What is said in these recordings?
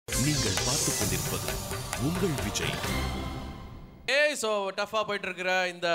நீங்கள் பார்த்துக் கொண்டிருப்பது உங்கள் விஜய். சோ டஃபா போயிட்டு இருக்கிற இந்த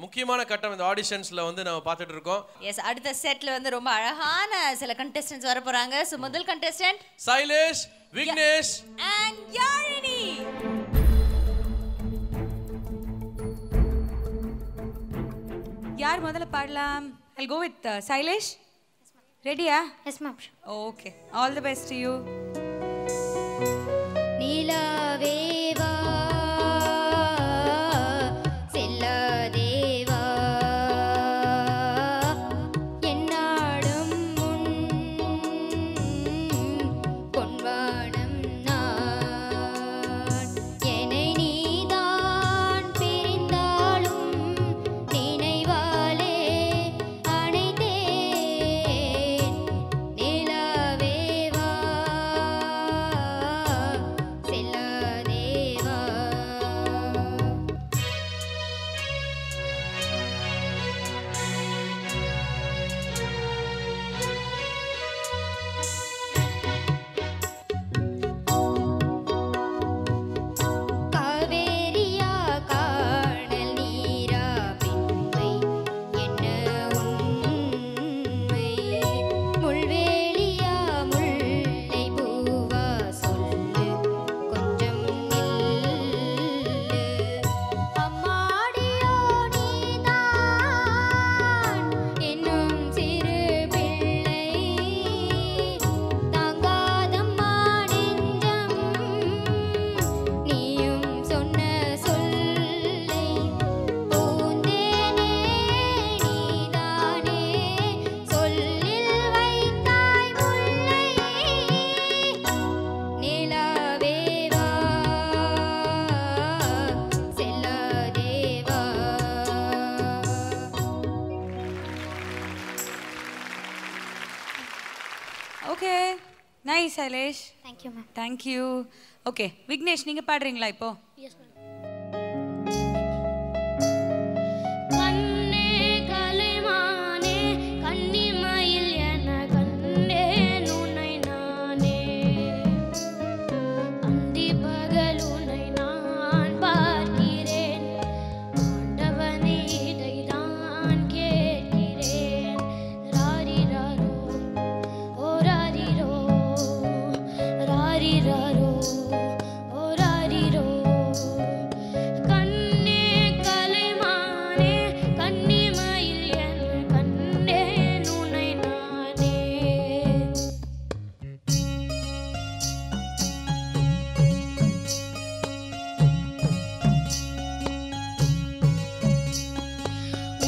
முக்கியமான கட்டம் இந்த ஆடிஷன்ஸ்ல வந்து நம்ம பார்த்துட்டு இருக்கோம். எஸ், அடுத்த செட்ல வந்து ரொம்ப அழகான சில கண்டெஸ்டன்ட்ஸ் வர போறாங்க. சோ முதல் கண்டெஸ்டன்ட் சைலேஷ், விக்னேஷ் and யாழினி. யார் முதல்ல பாடலாம்? I'll go with Sailesh. Ready-யா? Yes ma'am. Okay. All the best to you. நிலாவேவா செல்லாதேவா என்னாடும் முன் பொன்வானம் நான் என்னை நீதான் பிரிந்தாலும் நினைவாலே அணைத்தேன் நிலாவேவா செல்லாதேவா காவேரியா காணல் நீரா பெண்மை என்ன உண்மை முள்வேலியா முல்லை பூவா சொல்லு கொஞ்சம் நில்லு அம்மாடியோ நீதான் என்னும் சிறு பிள்ளை தாங்காதம்மா நெஞ்சம் நீயும் சொன்ன சொல்லை பூந்தேனே நீதானே சொல்லில் வைத்தாய் முல்லை நிலாவேவா செல்லாதேவா. Okay. Nice, Sailesh. Thank you ma'am. Thank you. Okay. Vignesh, நீங்க பாடுறீங்களா இப்போ? Yes ma'am. கண்ணே கலைமானே கன்னிமயில் என கண்டேன் உன்னை நானே அந்தி பகல் உன்னை நான் பார்க்கிறேன் ஆண்டவனே இதைதான் கேட்கிறேன் ராரிராரோ ஓ ராரிரோ ராரிராரோ ஓ ராரிரோ கண்ணே கலைமானே கன்னிமயில் என கண்டேன் உன்னை நானே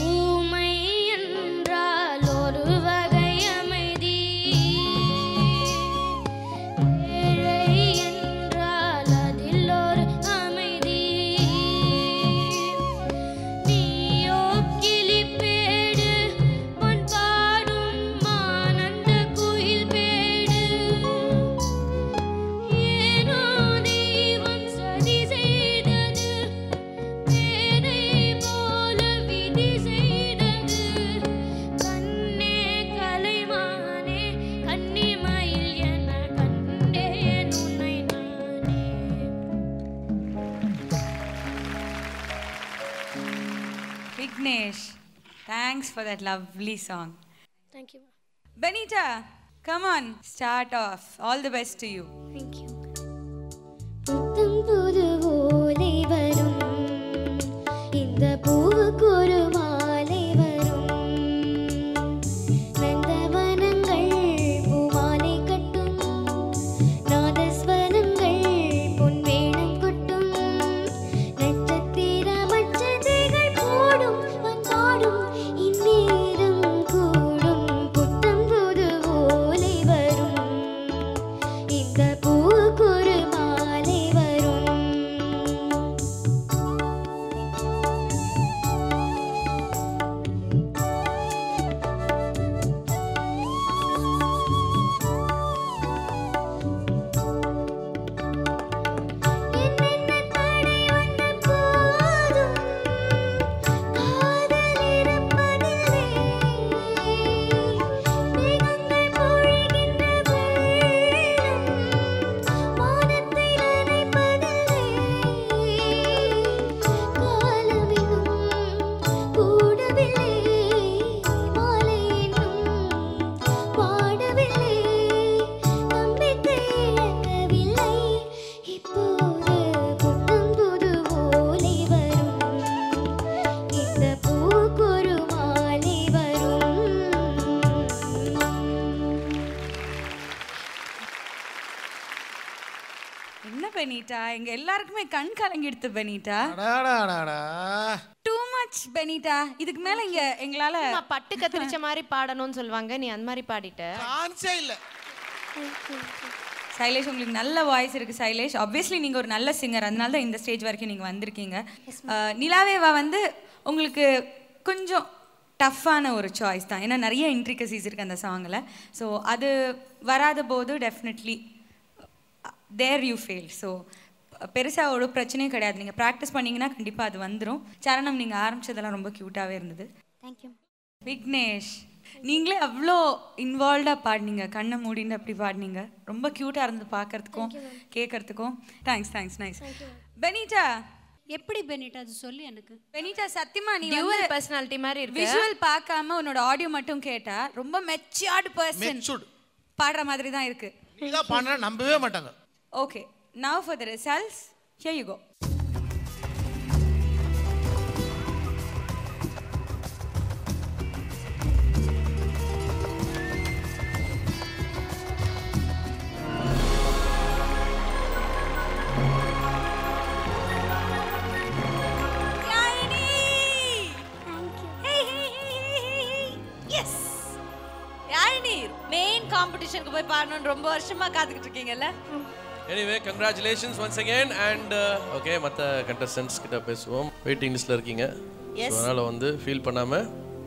ஊமை என்றால் ஒரு வகை அமைதி ஏழை என்றால் அதில் ஒரு அமைதி நீயோ கிளிப்பேடு பொன் பாடும் ஆனந்த குயில் பேடு ஏனோ தெய்வம் சதி செய்தது பேதை போல விதி செய்தது கண்ணே கலைமானே கன்னிமயில் என கண்டேன் உன்னை நானே. Vignesh. Thanks for that lovely song. Thank you. Benita, come on. Start off. All the best to you. Thank you. புத்தம் புது ஓலை வரும் இந்த பூவுக்கு ஒரு மாலை வரும் நந்தவனங்கள் பூமாலை கட்டும் நாதஸ்வரங்கள் பொன்வேணம் கொட்டும் நட்சத்திர மச்சதைகள் போடும் வந்தாடும் இந்நேரம் கூடும் புத்தம் புது ஓலை வரும் இந்த பூவுக்கு என்ன பெனிட்டா, எங்க எல்லாருக்குமே கண் கலங்கிடுத்து பெனிட்டா. Too much Benita. இதுக்கு மேல இங்க எங்களால பட்டு கத்திரிச்ச மாதிரி பாடணும்னு சொல்லுவாங்க, நீ அந்த மாதிரி பாடிட்ட. சான்ஸே இல்ல. சைலேஷ், உங்களுக்கு நல்ல வாய்ஸ் இருக்கு சைலேஷ். ஆப்வியஸ்லி நீங்க ஒரு நல்ல சிங்கர், அதனால தான் இந்த ஸ்டேஜ் வரைக்கும் நீங்க வந்திருக்கீங்க. நிலாவேவா வந்து உங்களுக்கு கொஞ்சம் டஃப்பான ஒரு சாய்ஸ் தான், ஏன்னா நிறைய இன்ட்ரிகசிஸ் இருக்குது அந்த சாங்கில். ஸோ அது வராத போது definitely there you fail. So பெருசாக ஒரு பிரச்சனையும் கிடையாது, நீங்கள் ப்ராக்டிஸ் பண்ணிங்கன்னா கண்டிப்பாக அது வந்துடும். சரணம், நீங்கள் ஆரம்பித்ததெல்லாம் ரொம்ப க்யூட்டாகவே இருந்தது. தேங்க்யூ. விக்னேஷ், நீங்களே அவ்வளோ இன்வால்வ்டாக பாடினீங்க, கண்ணை மூடின்னு அப்படி பாடினீங்க. ரொம்ப க்யூட்டாக இருந்தது பார்க்கறதுக்கும் கேட்கறதுக்கும். Thanks thanks, nice. பெனிட்டா, எப்படி பெனிட்டா அது சொல்லி எனக்கு. பெனிட்டா சத்தியமா நீ டியூவல் பர்சனாலிட்டி மாதிரி இருக்கு. விஷுவல் பார்க்காம உன்னோட ஆடியோ மட்டும் கேட்டா ரொம்ப மெச்சூர்ட் பர்சன் பாடுற மாதிரி தான் இருக்கு. நீங்க பாடுற நம்பவே மாட்டாங்க. Okay, now for the results, here you go. Main காம்படிஷனுக்கு போய் பாடணும்னு ரொம்ப வருஷமா காத்துக்கிட்டு இருக்கீங்கல்ல. Anyway congratulations once again. And okay, மற்ற கண்டஸ்டன்ட்ஸ் கிட்ட பேசுவோம். வெயிட்டிங் லிஸ்ட்ல இருக்கீங்க, அதனால வந்து ஃபீல் பண்ணாம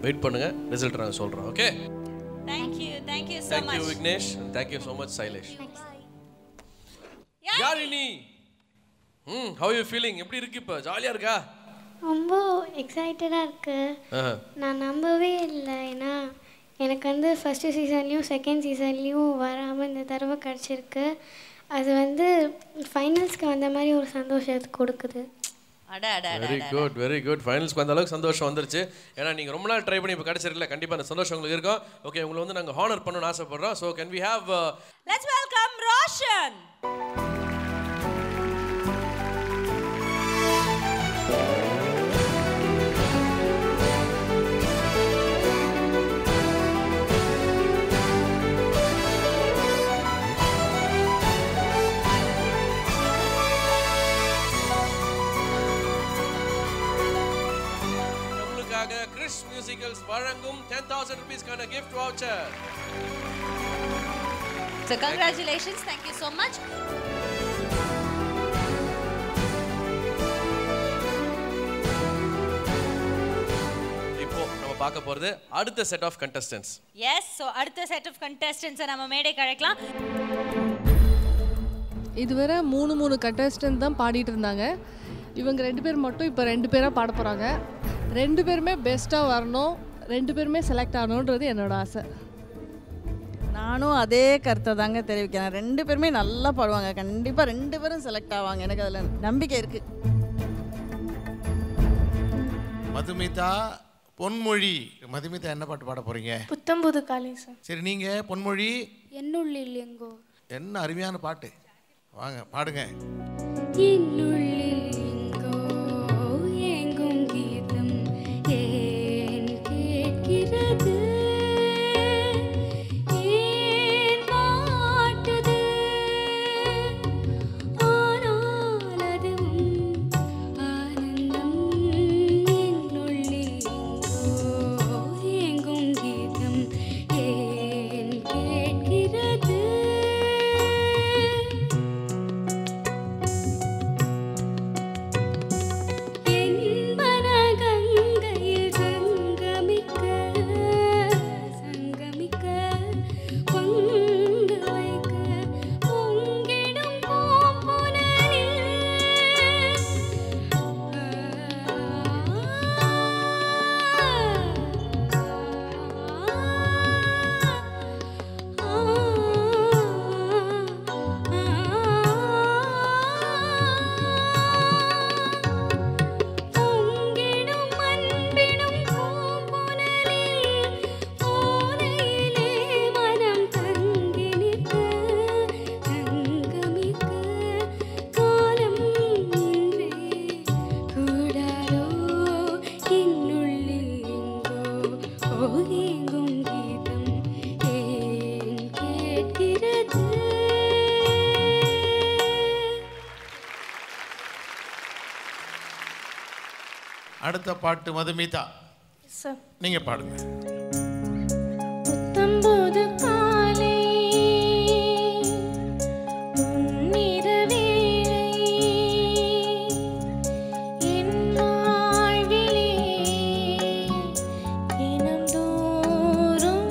வெயிட் பண்ணுங்க, ரிசல்ட் நாங்கள் சொல்கிறோம். Okay, thank you so much. Thank you Vignesh, thank you so much Shailesh. Yazhini, how you feeling? எப்படி இருக்கு இப்போ? ஜாலியாக இருக்கா? ரொம்ப எக்ஸைட்டடாக இருக்கு. நான் நம்பவே இல்லை, ஏன்னா எனக்கு வந்து ஃபஸ்ட்டு சீசன்லேயும் செகண்ட் சீசன்லேயும் வராமல் இந்த தடவை கிடச்சிருக்கு. அது வந்து ஃபைனல்ஸ்க்கு வந்த மாதிரி ஒரு சந்தோஷத்தை கொடுக்குது. Very good, very good. ஃபைனல்ஸ்க்கு வந்த அளவுக்கு சந்தோஷம் வந்துருச்சு. ஏன்னா நீங்கள் ரொம்ப நாள் ட்ரை பண்ணி இப்போ கிடச்சிருக்கல, கண்டிப்பாக அந்த சந்தோஷம் உங்களுக்கு இருக்கும். ஓகே, உங்களை வந்து நாங்கள் ஹானர் பண்ணணும்னு ஆசைப்படுறோம். So can we have let's welcome Roshan. Chris musicals வழங்கும் 10,000 rupees-க்கான gift voucher. So congratulations, thank you so much. இப்போ நம்ம பார்க்க போறது அடுத்த set of contestants. Yes, so அடுத்த செட் ஆஃப் contestants நம்ம மேடைக்கு அழைக்கலாம். இதுவரை மூணு கண்டஸ்டன்ட் தான் பாடிட்டு இருந்தாங்க. இவங்க 2 பேர் மட்டும் இப்போ 2 பேராக பாட போகிறாங்க. 2 பேருமே பெஸ்ட்டாக வரணும், 2 பேருமே செலக்ட் ஆகணுன்றது என்னோட ஆசை. நானும் அதே கருத்தை தாங்க தெரிவிக்கிறேன். 2 பேருமே நல்லா பாடுவாங்க, கண்டிப்பாக 2 பேரும் செலக்ட் ஆவாங்க, எனக்கு அதில் நம்பிக்கை இருக்குது. மதுமிதா, பொன்மொழி. மதுமிதா என்ன பாட்டு பாட போறீங்க? புத்தம்புது காலை சார். சரி, நீங்க பொன்மொழி. என்னுள்ளில் எங்கோ. என்ன அருமையான பாட்டு, வாங்க பாடுங்க. என்னுள்ளில் எங்கோ எங்கும் கீதம் ஏன் கேட்கிறது, ஏன் மாட்டுது, ஆனால் அதுவும் ஆனந்தம். என்னுள்ளில் எங்கோ எங்கும் கீதம் ஏன் கேட்கிறது. அடுத்த பாட்டு மதுமிதா, நீங்க பாடுங்க. புத்தம்போது காலை முன்னிரவே என் வாழ்விலே தினம்தோறும்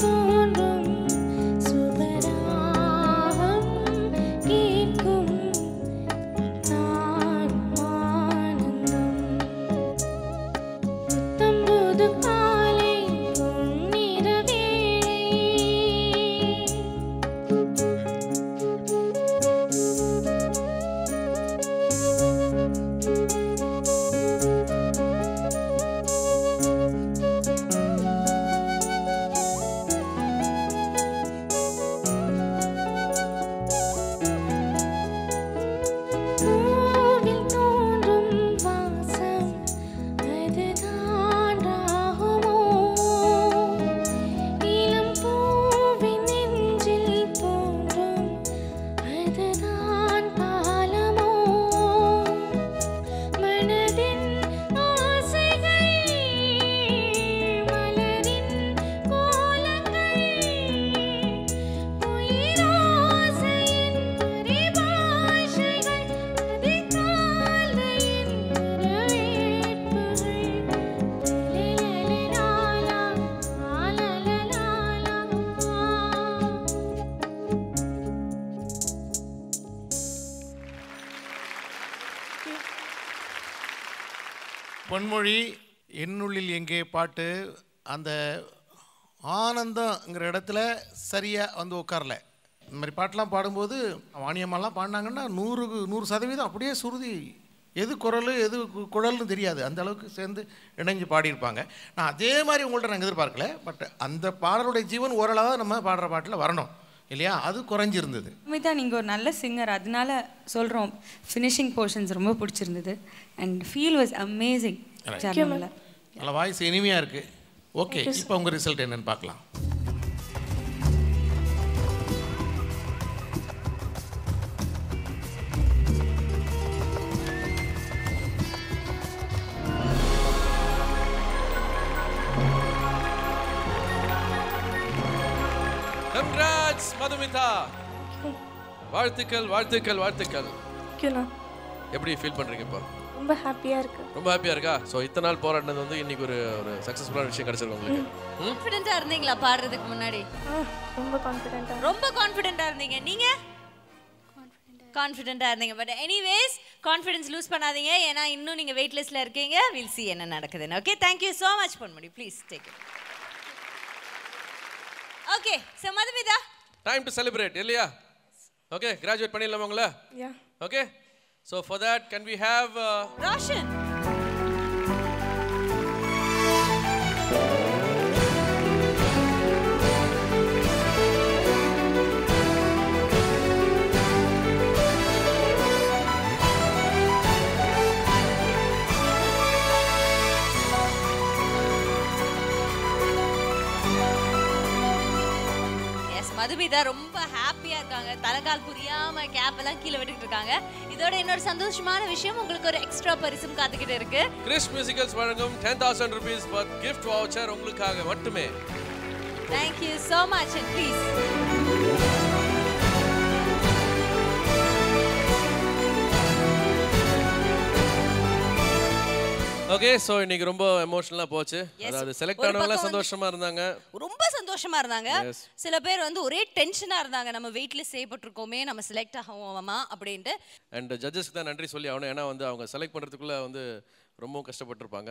தோன்றும் சுபராகம் கேட்கும் நான் ஆனந்தம். புத்தம்போது காலை பொன்னிரவே பூவில் தோன்றும் வாசம் அதுதான் ராகமோ, இளம் பூவின் நெஞ்சில் தோன்றும் அதுதான் பாலமோ, மனதின் ஆசைகள் மலரின் கோலங்கள், உயிராசையின் பரிபாஷைகள், அதிகாலையின் வரவேற்புகள். லலலலாலா, லாலலலாலா. பொன்மொழி, என்னுள்ளில் எங்கே பாட்டு அந்த ஆனந்தங்கிற இடத்துல சரியாக வந்து உட்காரல. இந்த மாதிரி பாட்டெலாம் பாடும்போது வாணியம்மாலாம் பாடினாங்கன்னா 100% அப்படியே சுருதி, எது குரல் எது குழல்னு தெரியாது, அந்த அளவுக்கு சேர்ந்து இணைஞ்சு பாடியிருப்பாங்க. நான் அதே மாதிரி உங்கள்கிட்ட நாங்கள் எதிர்பார்க்கல. பட் அந்த பாடலுடைய ஜீவன் ஓரளவு நம்ம பாடுற பாட்டில் வரணும் இல்லையா, அது குறைஞ்சிருந்தது. மதுமிதா நீங்கள் ஒரு நல்ல சிங்கர், அதனால சொல்கிறோம். ஃபினிஷிங் போர்ஷன்ஸ் ரொம்ப பிடிச்சிருந்தது அண்ட் ஃபீல் வாஸ் அமேசிங். நல்ல வாய்ஸ் இனிமையாக இருக்குது. ஓகே, இப்போ உங்கள் ரிசல்ட் என்னன்னு பார்க்கலாம். கங்க்ராட்ஸ் மதுமிதா. வாழ்த்துக்கள் வாழ்த்துக்கள் வாழ்த்துக்கள். எப்படி ஃபீல் பண்றீங்க இப்போ? ரொம்ப ஹாப்பியாக இருக்கு. ரொம்ப ஹாப்பியா இருக்கா? ஸோ இத்தனை நாள் போராடினது வந்து இன்னைக்கு ஒரு சக்ஸஸ்ஃபுல்லான விஷயம் கிடைச்சிருக்கு உங்களுக்கு. கான்ஃபிடென்ட்டா இருந்தீங்களா பாடுறதுக்கு முன்னாடி? ரொம்ப கான்ஃபிடென்ட்டாக. ரொம்ப கான்ஃபிடென்ட்டா இருந்தீங்க. நீங்க கான்ஃபிடென்ட்டா இருந்தீங்க. பட் எனிவேஸ் கான்ஃபிடன்ஸ் லூஸ் பண்ணாதீங்க, ஏன்னா இன்னும் நீங்க வெயிட் லிஸ்ட்ல இருக்கீங்க. வில் see என்ன நடக்குதுன்னு. Okay, thank you so much Ponmudi. Please take it. Okay, so Madhumitha, time to celebrate இல்லையா? ஓகே, கிராஜுவேட் பண்ணிடலாமா உங்களை? Yeah. Okay, so for that can we have Roshan? Madhumitha ரொம்ப ஹாப்பியா இருக்காங்க. தலைகால் புரியாம கேப் எல்லாம் கீழே விட்டுட்டு இருக்காங்க. இதோட இன்னொரு சந்தோஷமான விஷயம், உங்களுக்கு ஒரு எக்ஸ்ட்ரா பரிசும் காத்துக்கிட்டு இருக்கு. கிறிஸ் மியூசிக்கல்ஸ் வழங்கும் 10,000 rupees worth gift voucher உங்களுக்காக மட்டுமே. Thank you so much and please. Okay, so இன்னைக்கு ரொம்ப எமோஷனலா போச்சு. அதாவது செலக்ட் ஆனவங்க சந்தோஷமா இருந்தாங்க. ரொம்ப சந்தோஷமா இருந்தாங்க. சில பேர் வந்து ஒரே டென்ஷனா இருந்தாங்க, நம்ம வெயிட் லிஸ்ட் செய்யப்பட்டிருக்கோமே, நம்ம செலக்ட் ஆகுவோமா அப்படின்ட்டு. அண்ட் ஜட்ஜஸ்க்கு தான் நன்றி சொல்லி ஆகணும், ஏன்னா வந்து அவங்க செலக்ட் பண்றதுக்குள்ள வந்து ரொம்ப கஷ்டப்பட்டிருப்பாங்க.